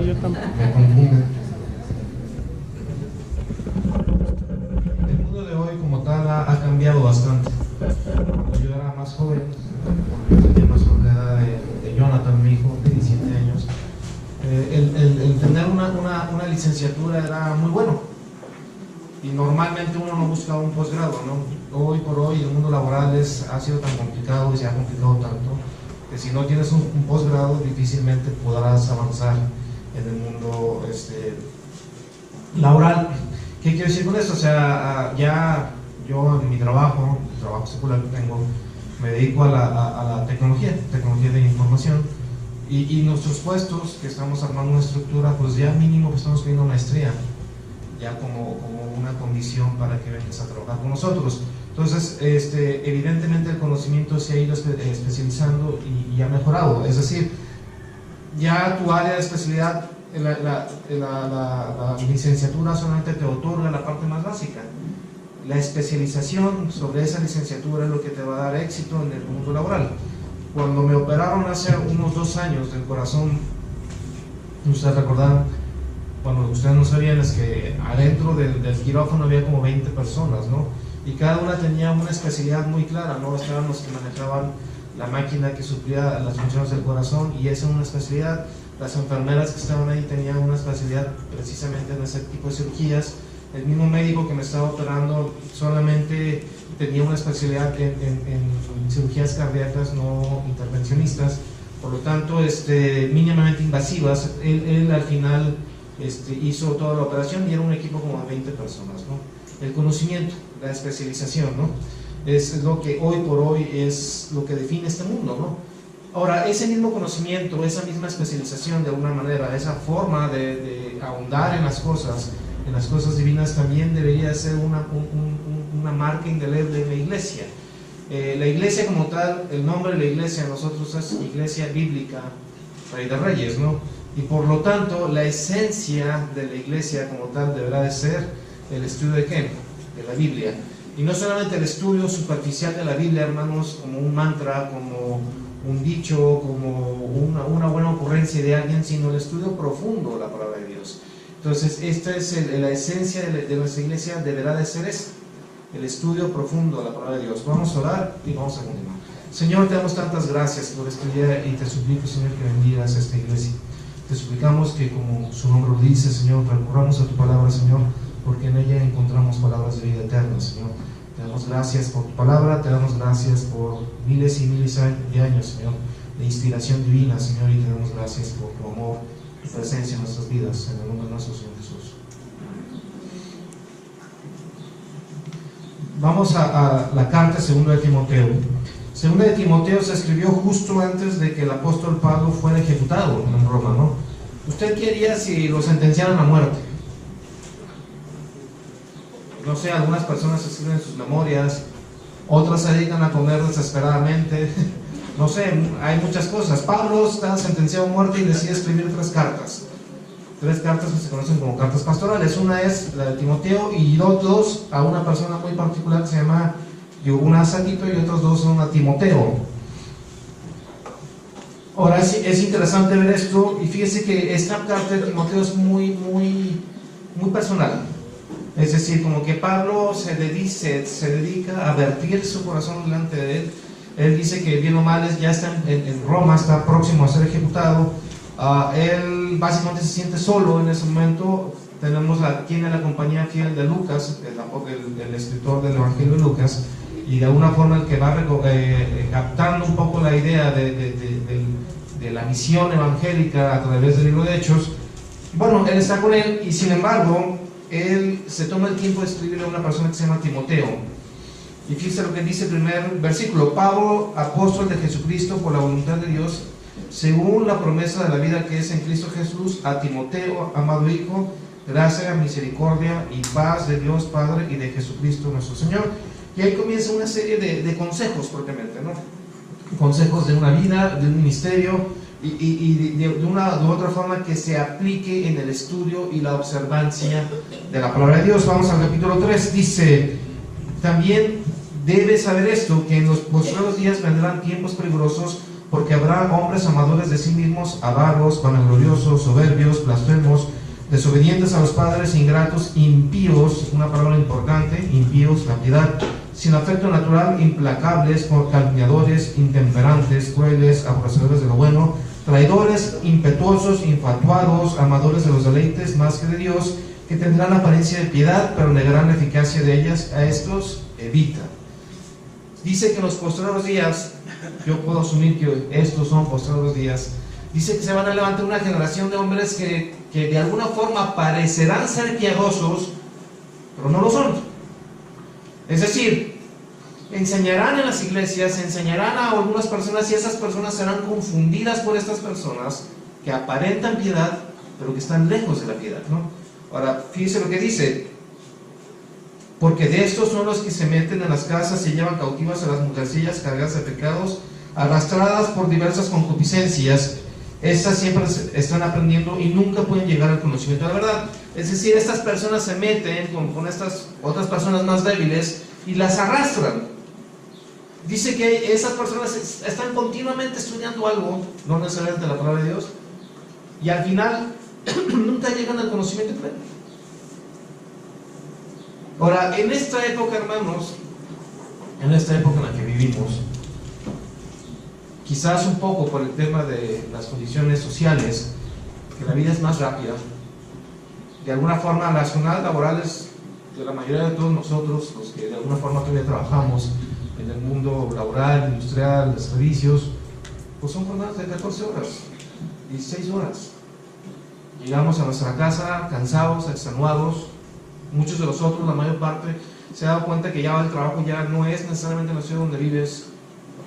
yo tampoco. Me confunde. El mundo de hoy como tal ha cambiado bastante. Cuando yo era más joven, cuando yo tenía más o menos la edad de Jonathan, mi hijo, de 17 años, el tener una licenciatura era muy bueno. Y normalmente uno no buscaba un posgrado, ¿no? Hoy por hoy el mundo laboral ha sido tan complicado y se ha complicado tanto que si no tienes un posgrado difícilmente podrás avanzar en el mundo laboral. ¿Qué quiero decir con esto? O sea, ya yo en mi trabajo secular que tengo, me dedico a la tecnología de información y nuestros puestos que estamos armando una estructura, pues ya mínimo que estamos pidiendo maestría, ya como una condición para que vengas a trabajar con nosotros. Entonces, evidentemente el conocimiento se ha ido especializando y ha mejorado, es decir, ya tu área de especialidad, la licenciatura solamente te otorga la parte más básica. La especialización sobre esa licenciatura es lo que te va a dar éxito en el mundo laboral. Cuando me operaron hace unos 2 años del corazón, ustedes recordarán, bueno, lo que ustedes no sabían es que adentro del quirófano había como 20 personas, ¿no? Y cada una tenía una especialidad muy clara, ¿no? Estaban los que manejaban la máquina que suplía las funciones del corazón y esa es una especialidad. Las enfermeras que estaban ahí tenían una especialidad precisamente en ese tipo de cirugías. El mismo médico que me estaba operando solamente tenía una especialidad en cirugías cardíacas no intervencionistas, por lo tanto mínimamente invasivas. Él al final hizo toda la operación y era un equipo como de 20 personas, ¿no? El conocimiento, la especialización, ¿no? Es lo que hoy por hoy es lo que define este mundo, ¿no? Ahora, ese mismo conocimiento, esa misma especialización de alguna manera, esa forma de ahondar en las cosas divinas también debería ser una marca indeleble en la iglesia. La iglesia como tal, el nombre de la iglesia nosotros es Iglesia Bíblica Rey de Reyes, ¿no? Y por lo tanto la esencia de la iglesia como tal deberá de ser el estudio de ¿qué? De la Biblia. Y no solamente el estudio superficial de la Biblia, hermanos, como un mantra, como un dicho, como una buena ocurrencia de alguien, sino el estudio profundo de la palabra de Dios. Entonces, esta es la esencia de nuestra iglesia, deberá de ser esta, el estudio profundo de la palabra de Dios. Vamos a orar y vamos a continuar. Señor, te damos tantas gracias por este día y te suplico, Señor, que bendigas a esta iglesia. Te suplicamos que, como su nombre lo dice, Señor, recurramos a tu palabra, Señor, porque en ella encontramos palabras de vida eterna, Señor. Te damos gracias por tu palabra, te damos gracias por miles y miles de años, Señor, de inspiración divina, Señor, y te damos gracias por tu amor y presencia en nuestras vidas, en el nombre de nuestro Señor Jesús. Vamos a la carta segunda de Timoteo. Segunda de Timoteo se escribió justo antes de que el apóstol Pablo fuera ejecutado en Roma, ¿no? ¿Usted qué haría si lo sentenciaran a muerte? No sé, algunas personas escriben sus memorias, otras se dedican a comer desesperadamente, no sé, hay muchas cosas. Pablo está sentenciado a muerte y decide escribir 3 cartas. 3 cartas que se conocen como cartas pastorales. Una es la de Timoteo y 2 a una persona muy particular que se llama, una a Tito y otros 2 son a Timoteo. Ahora es interesante ver esto y fíjese que esta carta de Timoteo es muy personal. Es decir, como que Pablo se dedica a vertir su corazón delante de él. Él dice que bien o mal ya está en Roma, está próximo a ser ejecutado. Él básicamente se siente solo en ese momento. Tiene la compañía fiel de Lucas, el escritor del Evangelio de Lucas, y de alguna forma el que va captando un poco la idea de la misión evangélica a través del libro de Hechos. Bueno, él está con él y sin embargo él se toma el tiempo de escribirle a una persona que se llama Timoteo. Y fíjense lo que dice el primer versículo: Pablo, apóstol de Jesucristo por la voluntad de Dios, según la promesa de la vida que es en Cristo Jesús, a Timoteo, amado hijo, gracia, misericordia y paz de Dios Padre y de Jesucristo nuestro Señor. Y ahí comienza una serie de consejos propiamente, ¿no? Consejos de una vida, de un ministerio, y de otra forma que se aplique en el estudio y la observancia de la palabra de Dios. Vamos al capítulo 3, dice: también debes saber esto, que en los postreros días vendrán tiempos peligrosos, porque habrá hombres amadores de sí mismos, avaros, vanagloriosos, soberbios, blasfemos, desobedientes a los padres, ingratos, impíos, una palabra importante, impíos, la piedad, sin afecto natural, implacables, calumniadores, intemperantes, crueles, aborrecedores de lo bueno, traidores, impetuosos, infatuados, amadores de los deleites más que de Dios, que tendrán apariencia de piedad, pero negarán la eficacia de ellas. A estos evita. Dice que en los postreros días, yo puedo asumir que estos son postreros días, dice que se van a levantar una generación de hombres que de alguna forma parecerán ser piadosos, pero no lo son. Es decir, enseñarán en las iglesias, enseñarán a algunas personas, y esas personas serán confundidas por estas personas que aparentan piedad, pero que están lejos de la piedad, ¿no? Ahora, fíjense lo que dice: porque de estos son los que se meten en las casas y llevan cautivas a las mujercillas cargadas de pecados, arrastradas por diversas concupiscencias. Estas siempre están aprendiendo y nunca pueden llegar al conocimiento de la verdad. Es decir, estas personas se meten con estas otras personas más débiles y las arrastran. Dice que esas personas están continuamente estudiando algo, no necesariamente la palabra de Dios, y al final nunca llegan al conocimiento pleno. Ahora, en esta época, hermanos, en esta época en la que vivimos, quizás un poco por el tema de las condiciones sociales, que la vida es más rápida, de alguna forma las jornadas laborales de la mayoría de todos nosotros, los que de alguna forma todavía trabajamos en el mundo laboral, industrial, de servicios, pues son jornadas de 14 horas, 16 horas. Llegamos a nuestra casa cansados, extenuados. Muchos de nosotros, la mayor parte, se ha dado cuenta que ya el trabajo ya no es necesariamente en la ciudad donde vives.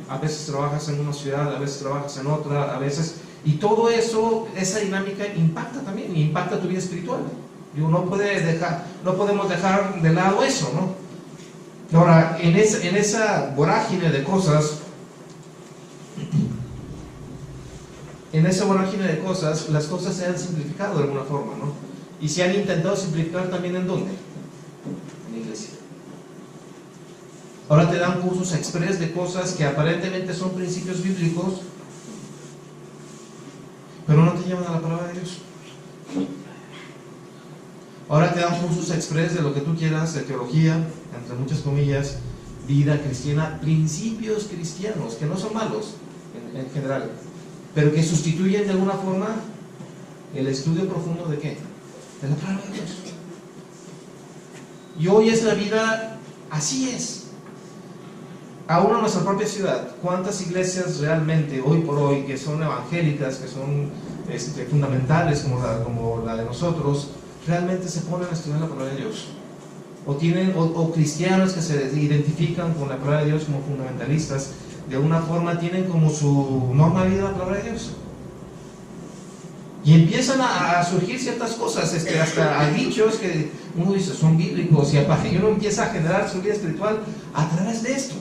A veces trabajas en una ciudad, a veces trabajas en otra, a veces... Y todo eso, esa dinámica impacta también, impacta tu vida espiritual. Digo, no podemos dejar de lado eso, ¿no? Ahora, en esa vorágine de cosas, las cosas se han simplificado de alguna forma, ¿no? Y se han intentado simplificar también ¿en dónde? En la iglesia. Ahora te dan cursos express de cosas que aparentemente son principios bíblicos, pero no te llevan a la palabra de Dios. Ahora te dan cursos express de lo que tú quieras, de teología, entre muchas comillas, vida cristiana, principios cristianos, que no son malos en general, pero que sustituyen de alguna forma el estudio profundo ¿de qué? De la palabra de Dios. Y hoy es la vida, así es. Aún en nuestra propia ciudad, ¿cuántas iglesias realmente hoy por hoy que son evangélicas, que son fundamentales como la de nosotros, realmente se ponen a estudiar la palabra de Dios? O cristianos que se identifican con la palabra de Dios como fundamentalistas, de alguna forma tienen como su norma de vida la palabra de Dios. Y empiezan a surgir ciertas cosas, hasta hay dichos que uno dice son bíblicos, y uno empieza a generar su vida espiritual a través de esto.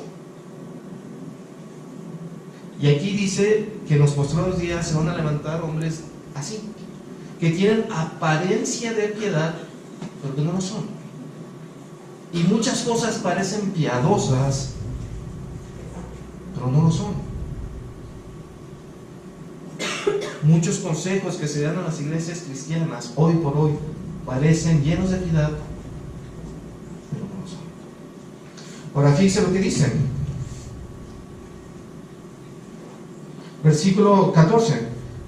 Y aquí dice que en los postreros días se van a levantar hombres así, que tienen apariencia de piedad, pero que no lo son. Y muchas cosas parecen piadosas, pero no lo son. Muchos consejos que se dan a las iglesias cristianas hoy por hoy parecen llenos de piedad, pero no lo son. Ahora fíjense lo que dicen. Versículo 14: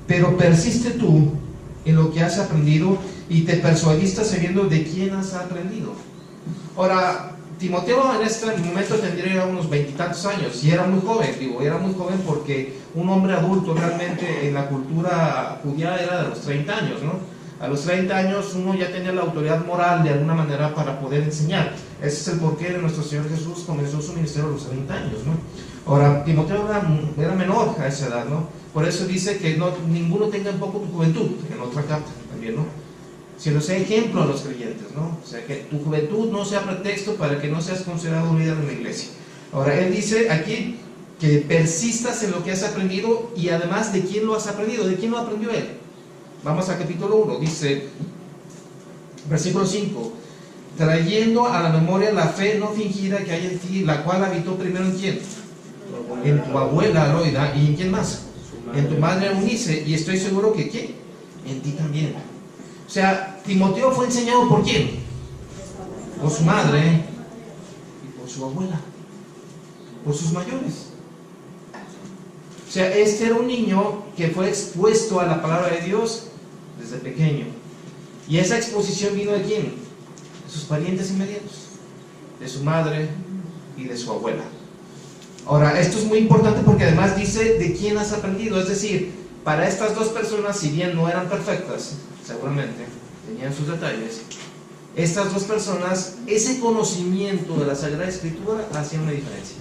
pero persiste tú en lo que has aprendido y te persuadiste sabiendo de quién has aprendido. Ahora, Timoteo en este momento tendría unos 20 y tantos años y era muy joven, era muy joven porque un hombre adulto realmente en la cultura judía era de los 30 años, ¿no? A los 30 años uno ya tenía la autoridad moral de alguna manera para poder enseñar. Ese es el porqué de nuestro Señor Jesús comenzó su ministerio a los 30 años, ¿no? Ahora, Timoteo era menor a esa edad, ¿no? Por eso dice que ninguno tenga en poco tu juventud, en otra carta también, ¿no? Sino sea ejemplo a los creyentes, ¿no? O sea, que tu juventud no sea pretexto para que no seas considerado un líder en la iglesia. Ahora, él dice aquí que persistas en lo que has aprendido y además de quién lo has aprendido. ¿De quién lo aprendió él? Vamos a capítulo 1, dice, versículo 5: trayendo a la memoria la fe no fingida que hay en ti, la cual habitó primero en quién. en tu abuela Loida y en quién más, en tu madre Eunice, y estoy seguro que ¿quién? En ti también. O sea, Timoteo fue enseñado ¿por quién? Por su madre y por su abuela, por sus mayores. O sea, este era un niño que fue expuesto a la palabra de Dios desde pequeño. Y esa exposición vino de quién? De sus parientes inmediatos, de su madre y de su abuela. Ahora, esto es muy importante porque además dice de quién has aprendido. Es decir, para estas dos personas, si bien no eran perfectas, seguramente tenían sus detalles, estas dos personas, ese conocimiento de la Sagrada Escritura hacía una diferencia.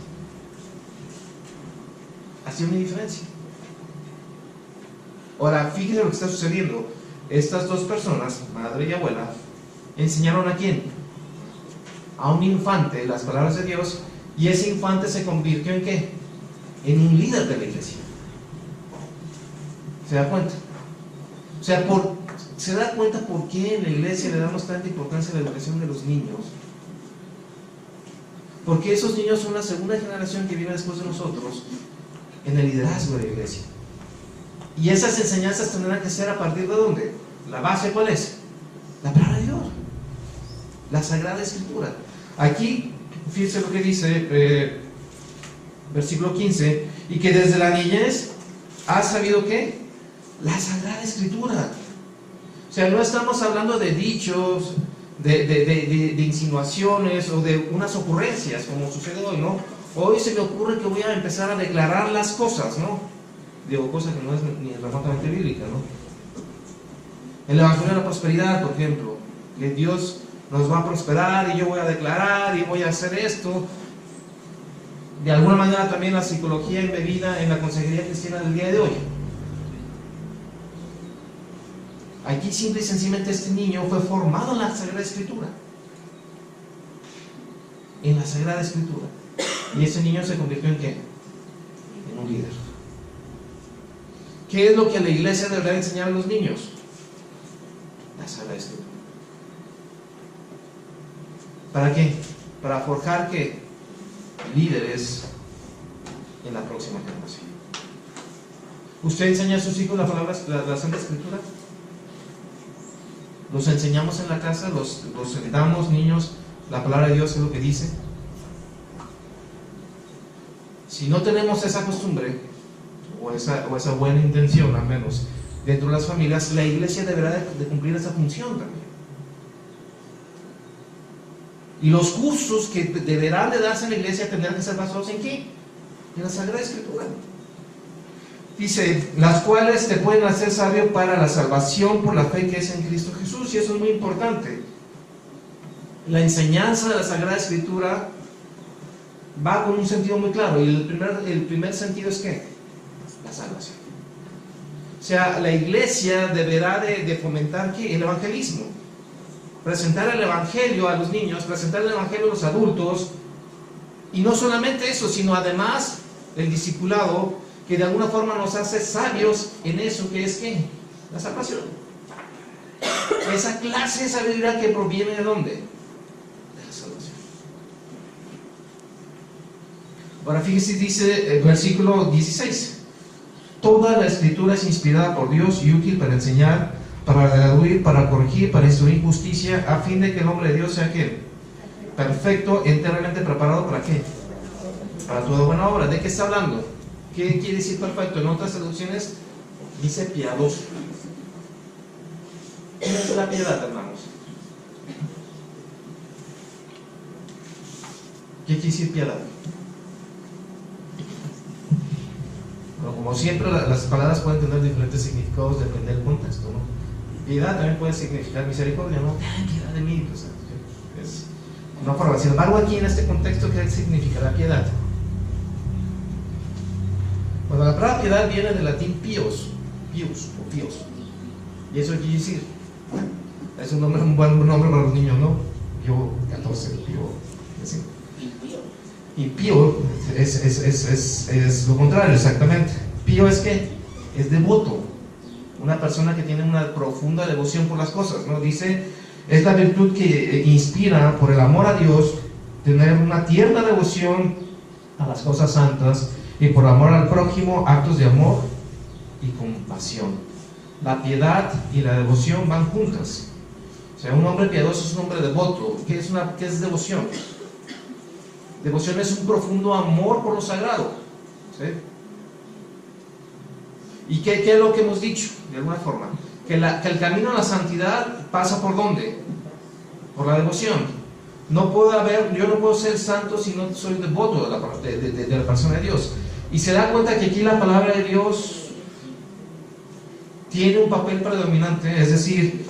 Hacía una diferencia. Ahora, fíjense lo que está sucediendo. Estas dos personas, madre y abuela, enseñaron ¿a quién? A un infante las palabras de Dios, y ese infante se convirtió ¿en qué? En un líder de la iglesia. ¿Se da cuenta? O sea, ¿se da cuenta por qué en la iglesia le damos tanta importancia a la educación de los niños? Porque esos niños son la segunda generación que viene después de nosotros en el liderazgo de la iglesia. Y esas enseñanzas tendrán que ser a partir de ¿dónde? ¿La base cuál es? La palabra de Dios, la Sagrada Escritura. Aquí, fíjense lo que dice, versículo 15, y que desde la niñez has sabido ¿qué? La Sagrada Escritura. O sea, no estamos hablando de dichos, de insinuaciones o de unas ocurrencias como sucede hoy, ¿no? Hoy se me ocurre que voy a empezar a declarar las cosas, ¿no? Digo, cosa que no es ni remotamente bíblica, ¿no? El Evangelio de la Prosperidad, por ejemplo, que Dios nos va a prosperar y yo voy a declarar y voy a hacer esto. De alguna manera también la psicología embebida en la consejería cristiana del día de hoy. Aquí simple y sencillamente este niño fue formado en la Sagrada Escritura. En la Sagrada Escritura. Y ese niño se convirtió ¿en qué? En un líder. ¿Qué es lo que la iglesia debería enseñar a los niños? La Sagrada Escritura. ¿Para qué? Para forjar ¿qué? Líderes en la próxima generación. ¿Usted enseña a sus hijos la Santa Escritura? ¿Los enseñamos en la casa? ¿Los sentamos, niños? ¿La palabra de Dios es lo que dice? Si no tenemos esa costumbre o esa buena intención, al menos dentro de las familias, la iglesia deberá de cumplir esa función también. Y los cursos que deberán de darse en la iglesia tendrán que ser basados ¿en qué? En la Sagrada Escritura. Dice, las cuales te pueden hacer sabio para la salvación por la fe que es en Cristo Jesús. Y eso es muy importante. La enseñanza de la Sagrada Escritura va con un sentido muy claro. Y el primer sentido es ¿qué? La salvación. O sea, la iglesia deberá de fomentar ¿qué? El evangelismo. Presentar el evangelio a los niños, presentar el evangelio a los adultos. Y no solamente eso, sino además el discipulado, que de alguna forma nos hace sabios en eso que es ¿qué? La salvación. Esa clase de sabiduría que proviene ¿de dónde? De la salvación. Ahora fíjese, dice el versículo 16: toda la escritura es inspirada por Dios y útil para enseñar, para redarguir, para corregir, para instruir justicia, a fin de que el hombre de Dios sea ¿qué? Perfecto, enteramente preparado ¿para qué? Para toda buena obra. ¿De qué está hablando? ¿Qué quiere decir perfecto? En otras traducciones dice piadoso. ¿Qué es la piedad, hermanos? ¿Qué quiere decir piedad? Bueno, como siempre, las palabras pueden tener diferentes significados, depende del contexto, ¿no? Piedad también puede significar misericordia, ¿no? Ten piedad de mí, pues, es una forma. Sin embargo, aquí en este contexto, ¿qué significará piedad? Bueno, la palabra piedad viene del latín pios, o pios. Y eso quiere decir, es un buen nombre para los niños, ¿no? Pío 14, Pío, así. Y pío es lo contrario, exactamente. Pío es ¿qué? Es devoto. Una persona que tiene una profunda devoción por las cosas, ¿no? Dice, es la virtud que inspira por el amor a Dios, tener una tierna devoción a las cosas santas y por amor al prójimo, actos de amor y compasión. La piedad y la devoción van juntas. O sea, un hombre piadoso es un hombre devoto. ¿Qué es devoción? Devoción es un profundo amor por lo sagrado, ¿sí? ¿Y qué es lo que hemos dicho? De alguna forma, que el camino a la santidad pasa ¿por dónde? Por la devoción. Yo no puedo ser santo si no soy devoto de la persona de Dios. Y se da cuenta que aquí la palabra de Dios tiene un papel predominante, es decir,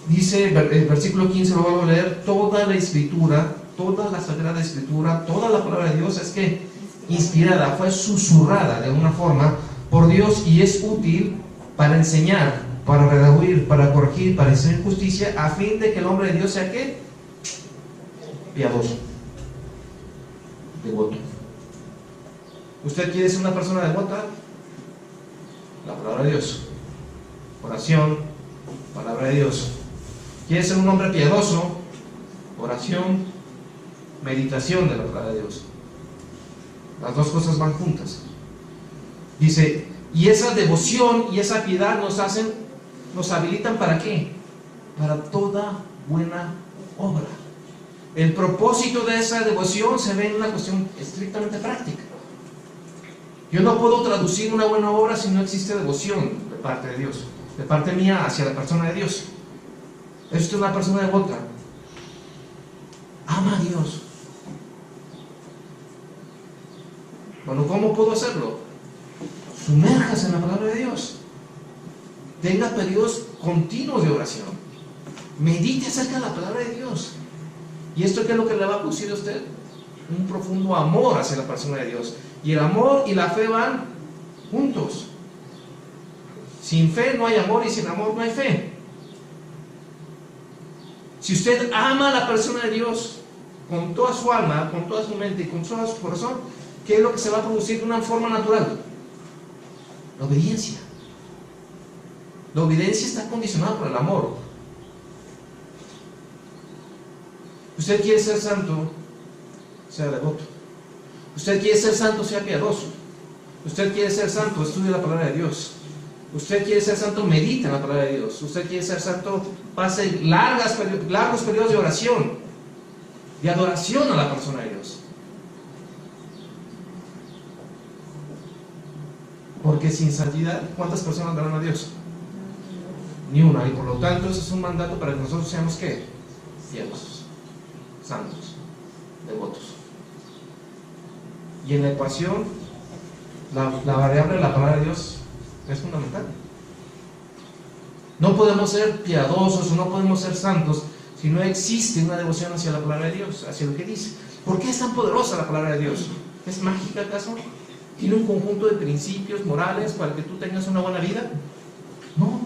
dice el versículo 15, lo vuelvo a leer: toda la escritura, toda la sagrada escritura, toda la palabra de Dios es que inspirada, fue susurrada de alguna forma por Dios y es útil para enseñar, para redarguir, para corregir, para hacer justicia, a fin de que el hombre de Dios sea ¿qué? Piadoso, devoto. ¿Usted quiere ser una persona devota? La palabra de Dios, oración, palabra de Dios. ¿Quiere ser un hombre piadoso? Oración, meditación de la palabra de Dios. Las dos cosas van juntas. Dice, y esa devoción y esa piedad nos habilitan ¿para qué? Para toda buena obra. El propósito de esa devoción se ve en una cuestión estrictamente práctica. Yo no puedo traducir una buena obra si no existe devoción de parte de Dios, de parte mía hacia la persona de Dios. Esto es una persona devota. Ama a Dios. Bueno, ¿cómo puedo hacerlo? Sumérjase en la palabra de Dios. Tenga periodos continuos de oración. Medite acerca de la palabra de Dios. ¿Y esto qué es lo que le va a producir a usted? Un profundo amor hacia la persona de Dios. Y el amor y la fe van juntos. Sin fe no hay amor y sin amor no hay fe. Si usted ama a la persona de Dios con toda su alma, con toda su mente y con todo su corazón, ¿qué es lo que se va a producir de una forma natural? La obediencia. La obediencia está condicionada por el amor. Usted quiere ser santo, sea devoto. Usted quiere ser santo, sea piadoso. Usted quiere ser santo, estudie la palabra de Dios. Usted quiere ser santo, medita en la palabra de Dios. Usted quiere ser santo, pase largos periodos de oración, de adoración a la persona de Dios. Porque sin santidad, ¿cuántas personas verán a Dios? Ni una. Y por lo tanto, eso es un mandato para que nosotros seamos ¿qué? Piadosos, santos, devotos. Y en la ecuación, la variable de la palabra de Dios es fundamental. No podemos ser piadosos o no podemos ser santos si no existe una devoción hacia la palabra de Dios, hacia lo que dice. ¿Por qué es tan poderosa la palabra de Dios? ¿Es mágica acaso? ¿Tiene un conjunto de principios morales para que tú tengas una buena vida? No.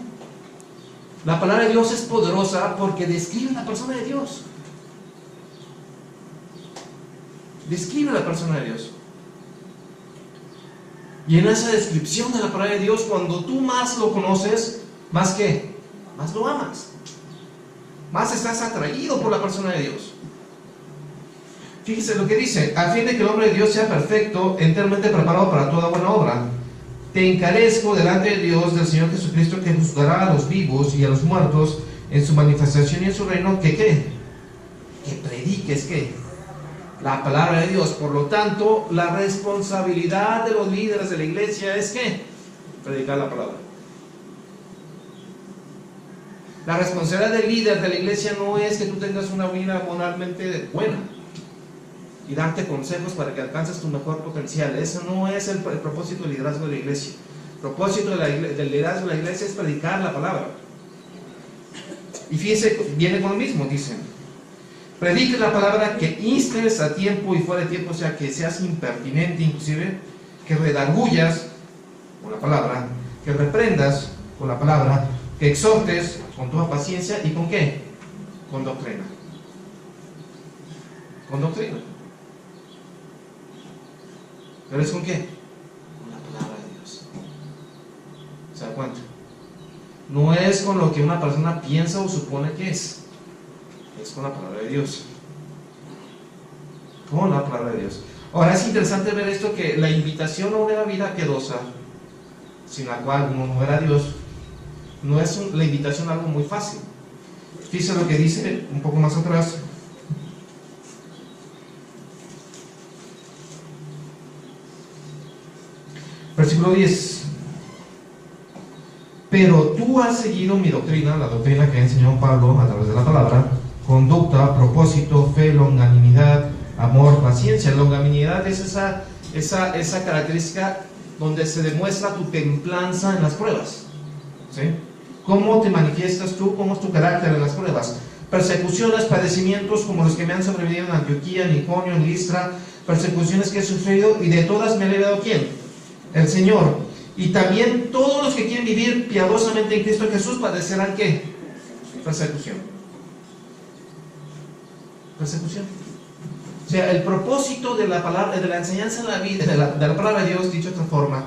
La palabra de Dios es poderosa porque describe la persona de Dios. Describe la persona de Dios. Y en esa descripción de la palabra de Dios, cuando tú más lo conoces, ¿más qué? Más lo amas. Más estás atraído por la persona de Dios. Fíjese lo que dice: a fin de que el hombre de Dios sea perfecto, enteramente preparado para toda buena obra. Te encarezco delante de Dios, del Señor Jesucristo, que juzgará a los vivos y a los muertos en su manifestación y en su reino, que ¿qué? Que prediques ¿qué? La palabra de Dios. Por lo tanto, la responsabilidad de los líderes de la iglesia es ¿qué? Predicar la palabra. La responsabilidad del líder de la iglesia no es que tú tengas una vida moralmente buena y darte consejos para que alcances tu mejor potencial. Eso no es el propósito del liderazgo de la iglesia. El propósito del liderazgo de la iglesia es predicar la palabra. Y fíjese, viene con lo mismo, dice: predique la palabra, que instes a tiempo y fuera de tiempo, o sea, que seas impertinente inclusive, que redargullas con la palabra, que reprendas con la palabra, que exhortes con toda paciencia. ¿Y con qué? Con doctrina. Con doctrina. ¿Pero es con qué? Con la palabra de Dios. ¿Se da cuenta? No es con lo que una persona piensa o supone que es con la palabra de Dios. Con la palabra de Dios. Ahora es interesante ver esto, que la invitación a una vida piadosa, sin la cual uno no verá a Dios, no es la invitación a algo muy fácil. Fíjense lo que dice un poco más atrás. Versículo 10. Pero tú has seguido mi doctrina, la doctrina que enseñó Pablo a través de la palabra, conducta, propósito, fe, longanimidad, amor, paciencia. Longanimidad es esa característica donde se demuestra tu templanza en las pruebas, ¿sí? ¿Cómo te manifiestas tú? ¿Cómo es tu carácter en las pruebas? Persecuciones, padecimientos como los que me han sobrevenido en Antioquía, en Iconio, en Listra, persecuciones que he sufrido, y de todas me ha librado ¿quién? El Señor. Y también todos los que quieren vivir piadosamente en Cristo Jesús padecerán ¿qué? Persecución. Persecución. O sea, el propósito de la palabra, de la enseñanza en la vida, de la palabra de Dios, dicho de otra forma,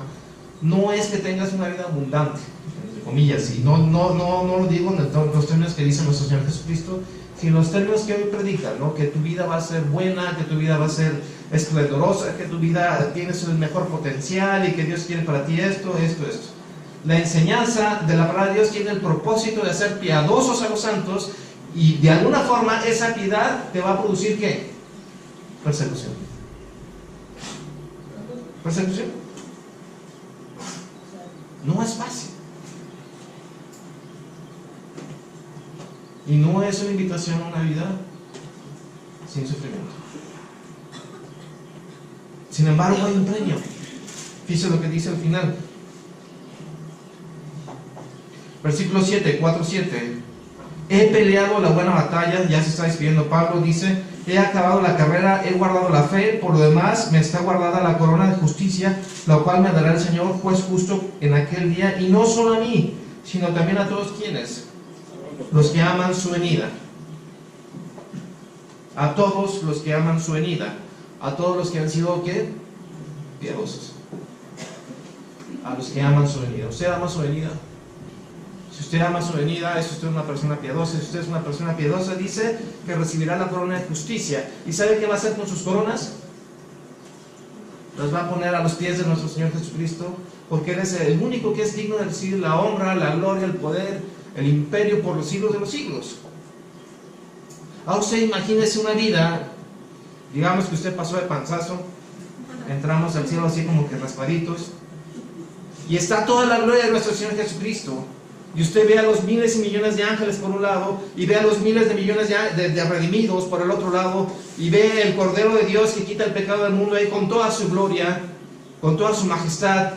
no es que tengas una vida abundante, entre comillas, y no lo digo en los términos que dice nuestro Señor Jesucristo, sino los términos que hoy predica, ¿no? Que tu vida va a ser buena, que tu vida va a ser esplendorosa, que tu vida tienes el mejor potencial y que Dios quiere para ti esto. La enseñanza de la palabra de Dios tiene el propósito de hacer piadosos a los santos, y de alguna forma esa piedad te va a producir ¿qué? Persecución. Persecución. No es fácil. Y no es una invitación a una vida sin sufrimiento. Sin embargo, hay un premio. Fíjense lo que dice al final. Versículo 7, 4-7. He peleado la buena batalla, ya se está despidiendo Pablo, dice: he acabado la carrera, he guardado la fe, por lo demás me está guardada la corona de justicia, la cual me dará el Señor, juez justo, en aquel día, y no solo a mí, sino también a todos quienes, los que aman su venida. A todos los que aman su venida, a todos los que han sido ¿qué? Piadosos. A los que aman su venida. ¿Usted ama su venida? Si usted ama su venida, es usted una persona piadosa. Si usted es una persona piadosa, dice que recibirá la corona de justicia. ¿Y sabe qué va a hacer con sus coronas? Las va a poner a los pies de nuestro Señor Jesucristo, porque Él es el único que es digno de recibir la honra, la gloria, el poder, el imperio por los siglos de los siglos. Ahora usted imagínese una vida, digamos que usted pasó de panzazo, entramos al cielo así como que raspaditos, y está toda la gloria de nuestro Señor Jesucristo, y usted ve a los miles y millones de ángeles por un lado, y ve a los miles de millones de redimidos por el otro lado, y ve el Cordero de Dios que quita el pecado del mundo ahí con toda su gloria, con toda su majestad,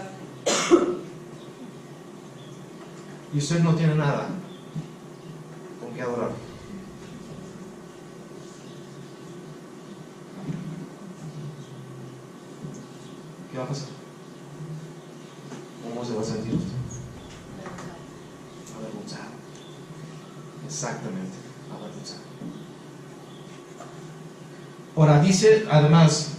y usted no tiene nada con qué adorar. ¿Qué va a pasar? ¿Cómo se va a sentir usted? Avergonzado. Exactamente, avergonzado. Ahora dice además,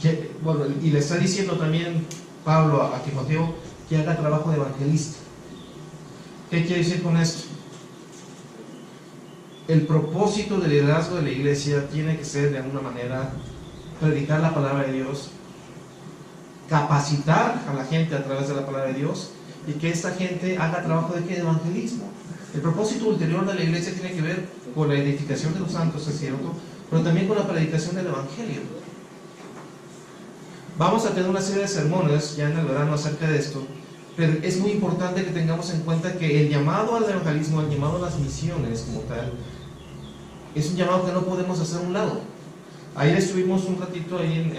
que, bueno, y le está diciendo también Pablo a Timoteo que haga trabajo de evangelista. ¿Qué quiere decir con esto? El propósito del liderazgo de la iglesia tiene que ser, de alguna manera, predicar la palabra de Dios, capacitar a la gente a través de la palabra de Dios, y que esta gente haga trabajo de evangelismo. El propósito ulterior de la iglesia tiene que ver con la edificación de los santos, es cierto, pero también con la predicación del evangelio. Vamos a tener una serie de sermones ya en el verano acerca de esto, pero es muy importante que tengamos en cuenta que el llamado al evangelismo, el llamado a las misiones como tal, es un llamado que no podemos hacer a un lado. Ayer estuvimos un ratito ahí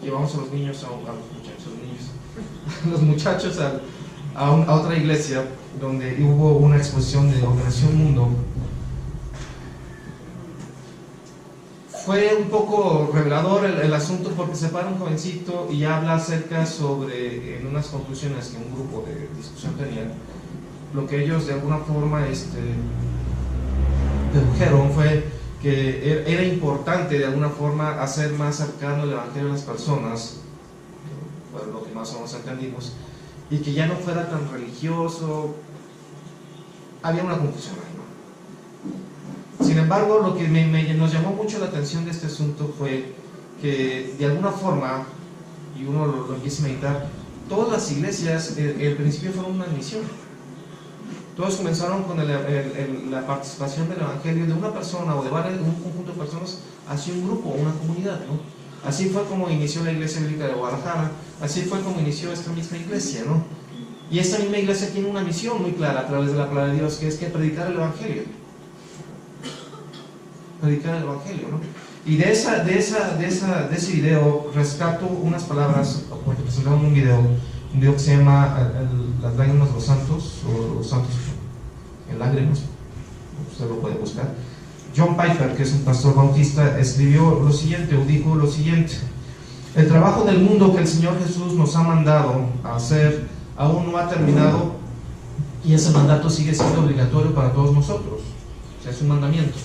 llevamos a los niños, los muchachos a otra iglesia donde hubo una exposición de Operación Mundo. Fue un poco revelador el asunto, porque se para un jovencito y habla acerca sobre, en unas conclusiones que un grupo de discusión tenían, lo que ellos de alguna forma dedujeron fue que era importante de alguna forma hacer más cercano el evangelio a las personas, bueno, lo que más o menos entendimos, y que ya no fuera tan religioso. Había una confusión ahí, ¿no? Sin embargo, lo que nos llamó mucho la atención de este asunto fue que de alguna forma, y uno lo empieza a meditar, todas las iglesias al principio fueron una misión. Todos comenzaron con la participación del evangelio de una persona o de un conjunto de personas hacia un grupo, una comunidad, ¿no? Así fue como inició la Iglesia Bíblica de Guadalajara, así fue como inició esta misma iglesia, ¿no? Y esta misma iglesia tiene una misión muy clara a través de la palabra de Dios, que es que predicar el evangelio. Predicar el evangelio, ¿no? Y de ese video rescato unas palabras, porque presentaron un video que se llama Las lágrimas de los santos, o los santos en lágrimas, usted lo puede buscar. John Piper, que es un pastor bautista, escribió lo siguiente, o dijo lo siguiente: el trabajo del mundo que el Señor Jesús nos ha mandado a hacer aún no ha terminado, y ese mandato sigue siendo obligatorio para todos nosotros. O sea, es un mandamiento.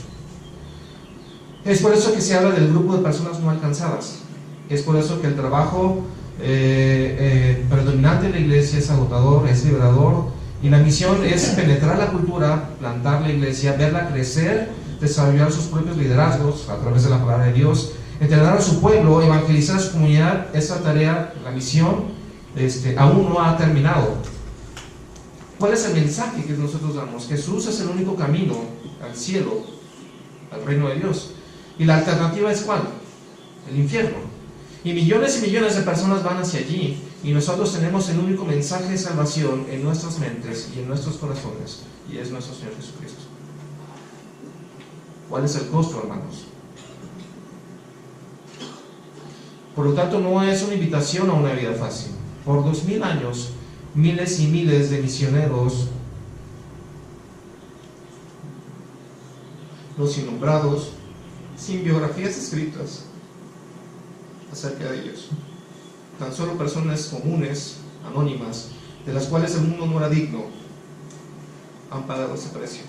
Es por eso que se habla del grupo de personas no alcanzadas. Es por eso que el trabajo predominante en la iglesia es agotador, es liberador, y la misión es penetrar la cultura, plantar la iglesia, verla crecer, desarrollar sus propios liderazgos a través de la palabra de Dios, entrenar a su pueblo, evangelizar a su comunidad. Esa tarea, la misión, aún no ha terminado. ¿Cuál es el mensaje que nosotros damos? Jesús es el único camino al cielo, al reino de Dios. ¿Y la alternativa es cuál? El infierno. Y millones de personas van hacia allí, y nosotros tenemos el único mensaje de salvación en nuestras mentes y en nuestros corazones, y es nuestro Señor Jesucristo. ¿Cuál es el costo, hermanos? Por lo tanto, no es una invitación a una vida fácil. Por 2000 años, miles y miles de misioneros, los innombrados, sin biografías escritas acerca de ellos, tan solo personas comunes, anónimas, de las cuales el mundo no era digno, han pagado ese precio,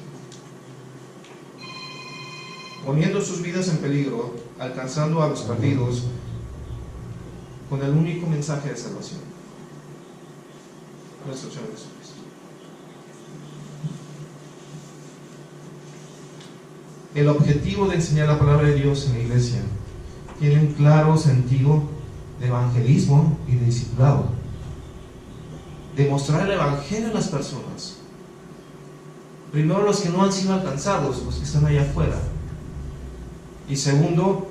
poniendo sus vidas en peligro, alcanzando a los perdidos con el único mensaje de salvación: nuestro Señor Jesucristo. El objetivo de enseñar la palabra de Dios en la iglesia tiene un claro sentido de evangelismo y de discipulado. Demostrar el evangelio a las personas. Primero, los que no han sido alcanzados, los que están allá afuera. Y segundo,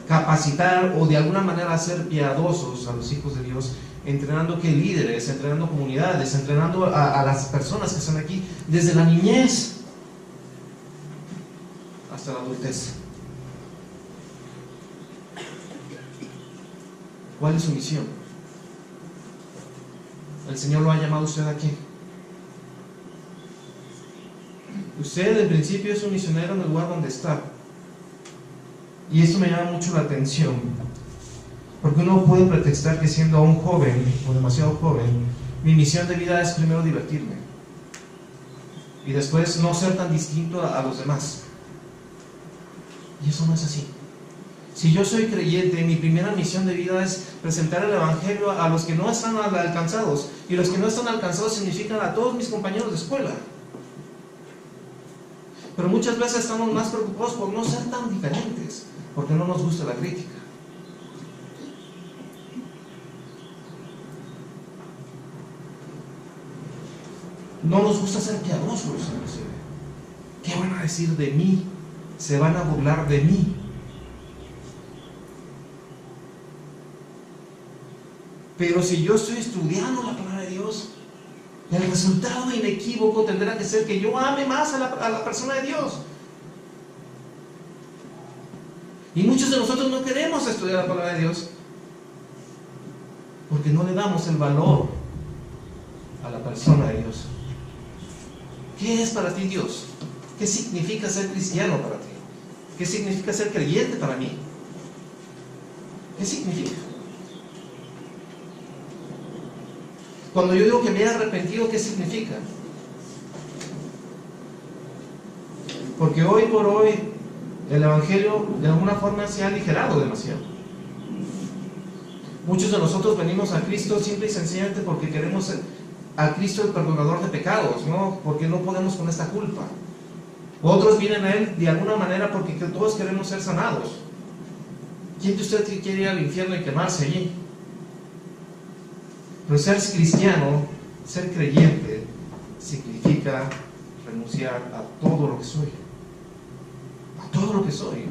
capacitar o de alguna manera hacer piadosos a los hijos de Dios, entrenando que líderes, entrenando comunidades, entrenando a las personas que están aquí desde la niñez hasta la adultez. ¿Cuál es su misión? El Señor lo ha llamado a usted aquí. Usted desde el principio es un misionero en el lugar donde está. Y esto me llama mucho la atención, porque uno puede pretextar que siendo aún joven o demasiado joven, mi misión de vida es primero divertirme y después no ser tan distinto a los demás. Y eso no es así. Si yo soy creyente, mi primera misión de vida es presentar el evangelio a los que no están alcanzados, y los que no están alcanzados significan a todos mis compañeros de escuela. Pero muchas veces estamos más preocupados por no ser tan diferentes, porque no nos gusta la crítica. No nos gusta ser piadosos, inclusive. ¿Qué van a decir de mí? Se van a burlar de mí. Pero si yo estoy estudiando la palabra de Dios, el resultado inequívoco tendrá que ser que yo ame más a la persona de Dios. Y muchos de nosotros no queremos estudiar la palabra de Dios porque no le damos el valor a la persona de Dios. ¿Qué es para ti Dios? ¿Qué significa ser cristiano para ti? ¿Qué significa ser creyente para mí? ¿Qué significa? Cuando yo digo que me he arrepentido, ¿qué significa? Porque hoy por hoy el evangelio de alguna forma se ha aligerado demasiado. Muchos de nosotros venimos a Cristo simple y sencillamente porque queremos a Cristo el perdonador de pecados, ¿no? Porque no podemos con esta culpa. Otros vienen a Él de alguna manera porque todos queremos ser sanados. ¿Quién de ustedes quiere ir al infierno y quemarse allí? Pero ser cristiano, ser creyente, significa renunciar a todo lo que soy. A todo lo que soy.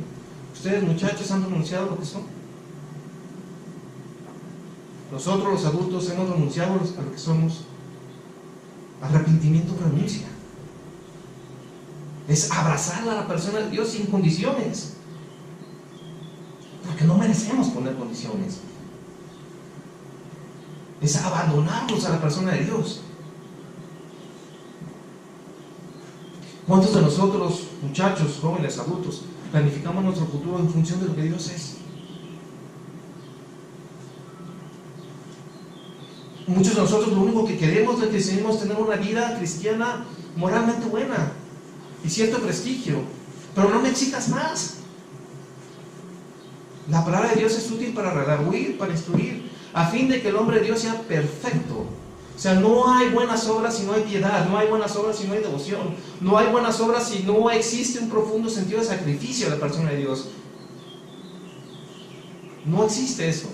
¿Ustedes, muchachos, han renunciado a lo que son? Nosotros, los adultos, hemos renunciado a lo que somos. Arrepentimiento, renuncia. Es abrazar a la persona de Dios sin condiciones. Porque no merecemos poner condiciones. Es abandonarnos a la persona de Dios. ¿Cuántos de nosotros, muchachos, jóvenes, adultos, planificamos nuestro futuro en función de lo que Dios es? Muchos de nosotros lo único que queremos es que decidimos tener una vida cristiana moralmente buena y cierto prestigio, pero no me exijas más. La palabra de Dios es útil para redarguir, para instruir, a fin de que el hombre de Dios sea perfecto. O sea, no hay buenas obras si no hay piedad, no hay buenas obras si no hay devoción, no hay buenas obras si no existe un profundo sentido de sacrificio de la persona de Dios. No existe eso.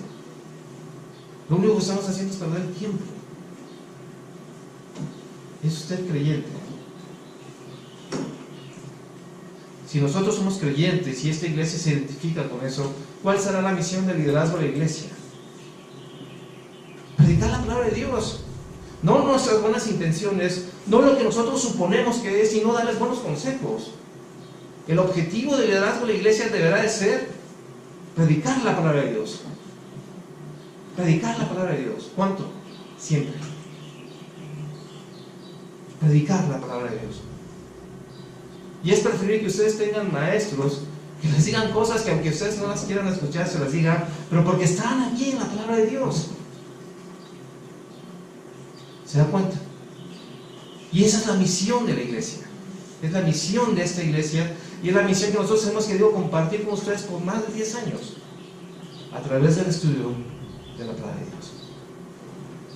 Lo único que estamos haciendo es perder el tiempo. ¿Es usted creyente? Si nosotros somos creyentes y esta iglesia se identifica con eso, ¿cuál será la misión del liderazgo de la iglesia? Predicar la palabra de Dios. No nuestras buenas intenciones, no lo que nosotros suponemos que es, sino darles buenos consejos. El objetivo del liderazgo de la iglesia deberá de ser predicar la palabra de Dios. Predicar la palabra de Dios. ¿Cuánto? Siempre. Predicar la palabra de Dios. Y es preferible que ustedes tengan maestros que les digan cosas que aunque ustedes no las quieran escuchar, se las digan, pero porque están aquí en la palabra de Dios. ¿Se da cuenta? Y esa es la misión de la iglesia. Es la misión de esta iglesia y es la misión que nosotros hemos querido compartir con ustedes por más de 10 años a través del estudio de la palabra de Dios.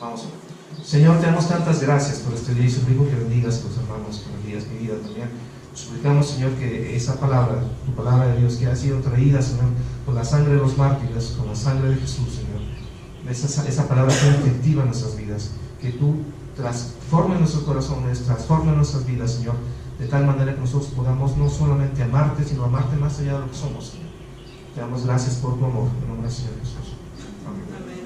Vamos a ver. Señor, te damos tantas gracias por este día y suplico que bendigas a tus hermanos, que bendigas mi vida también. Suplicamos, Señor, que esa palabra, tu palabra de Dios, que ha sido traída, Señor, con la sangre de los mártires, con la sangre de Jesús, Señor, esa palabra sea efectiva en nuestras vidas, que tú transformes nuestros corazones, transformes nuestras vidas, Señor, de tal manera que nosotros podamos no solamente amarte, sino amarte más allá de lo que somos, Señor. Te damos gracias por tu amor, en nombre del Señor Jesús. Amén.